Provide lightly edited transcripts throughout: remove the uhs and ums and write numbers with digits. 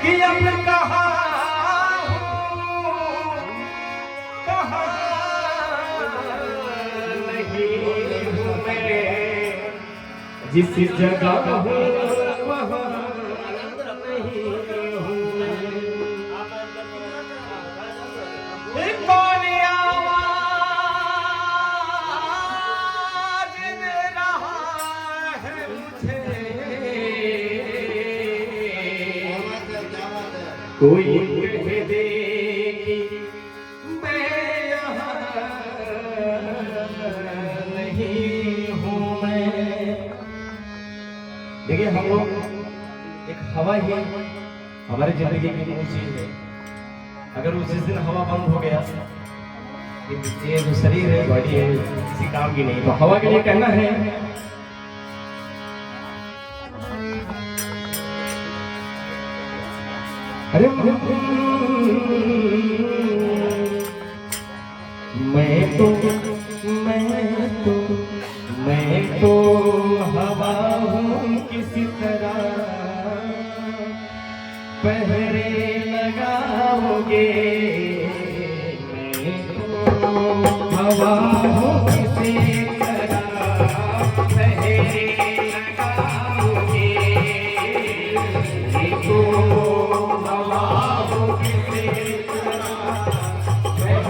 कि अब कहाँ नहीं हूँ मैं, जिस जगह हूँ वहाँ नहीं हूँ। कौन आवाज दे रहा है मुझे, कोई कह दे कि मैं यहाँ नहीं हूँ मैं। देखिए हम लोग एक हवा ही हमारी जिंदगी की वो चीज है, अगर उस जिस दिन हवा बंद हो गया, ये जो शरीर है बॉडी है किसी काम की नहीं, तो हवा के लिए कहना है अरे मैं तो हवा हूँ किसी तरह पहरे लगाओगे, मैं तो हवा हूँ किसी तरह पहरे लगाओगे, मैं तो हवा हूँ किसी तरह पहरे लगाओगे, मैं तो हवा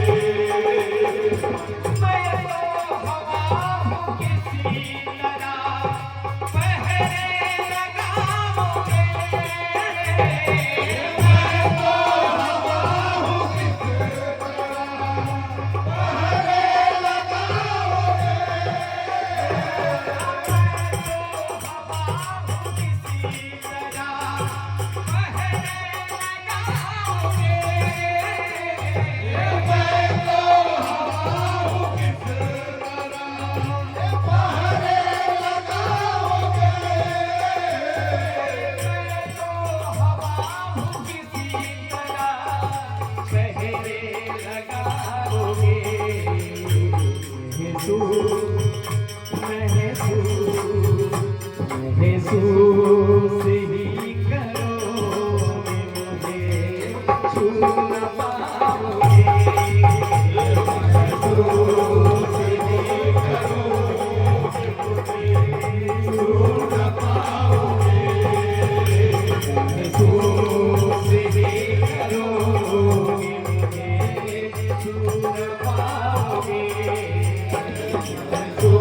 हूँ किसी तरह पहरे लगाओगे, मैं तो हवा हूँ किसी तरह पहरे लगाओगे, महसूस ही करोगे मुझे, छू न पाओगे, महसूस ही करोगे मुझे, छू न पाओगे, महसूस ही करोगे मुझे, छू न पाओगे, महसूस ही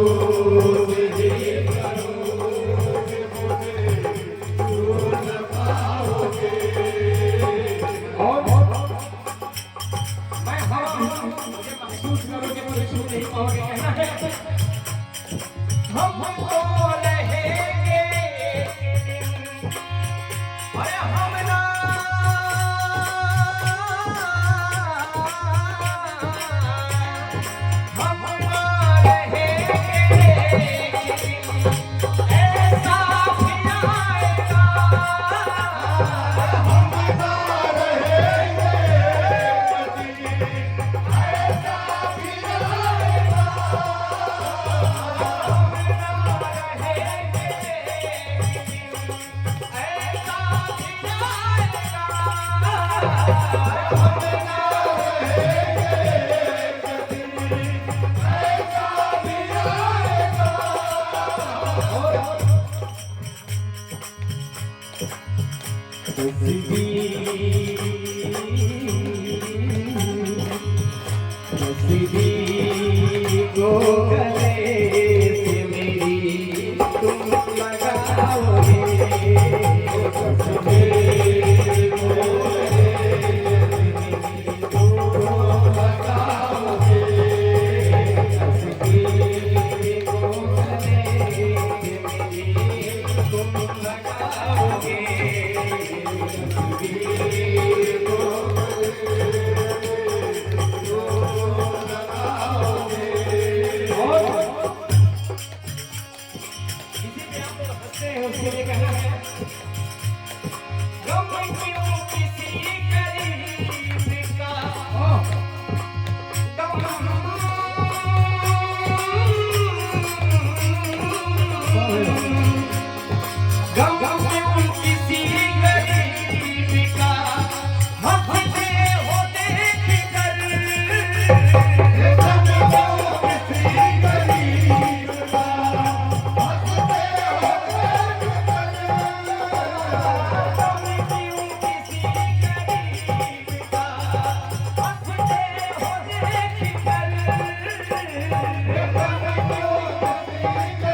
को गले से मेरी तुम लगाओगे, गम क्यों किसी गरीब का हंसते हो देख कर, गम क्यों किसी गरीब का हंसते हो देख कर, गम क्यों किसी गरीब का हंसते हो देख कर, गम क्यों किसी गरीब का हंसते हो देख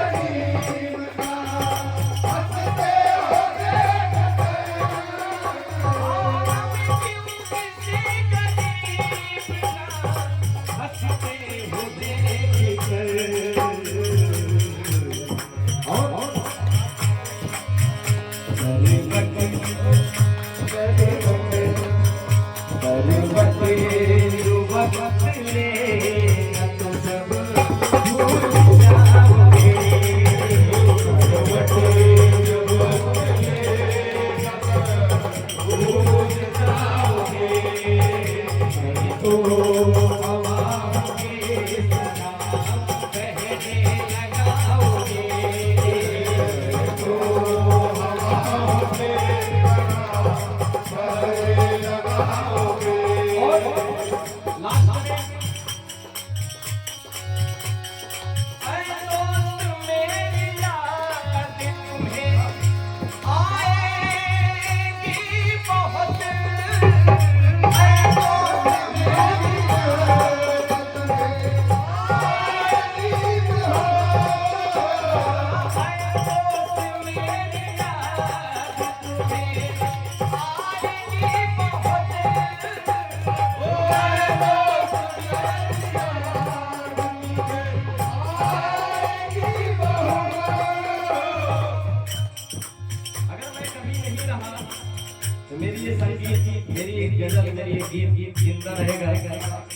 मेरी ये संगीत, मेरी एक गजल, मेरी एक गीत जिंदा रहेगा।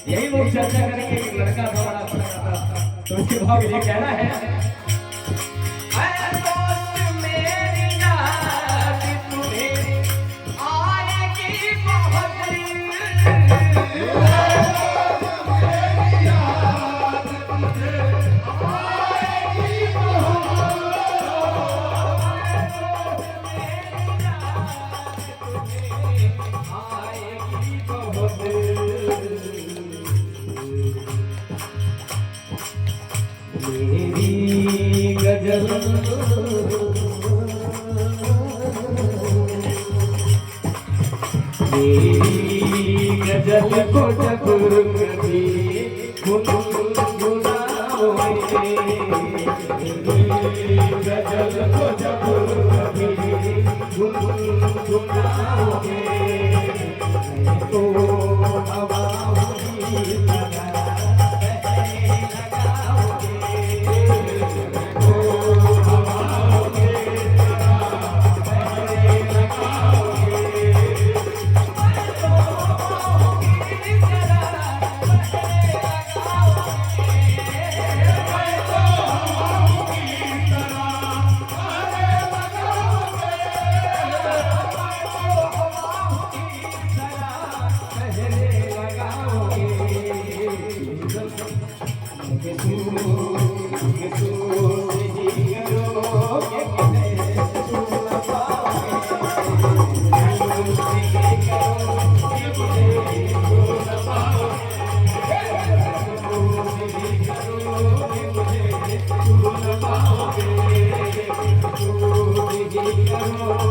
यही लोग चर्चा करेंगे कि लड़का था बड़ा पढ़ा था, तो उसके भाव ये कहना है, मेरी गजल मेरी गजल को जब कभी गुनगुनाओगे, मेरी गजल को जब कभी गुनगुनाओगे, तो हवा की Oh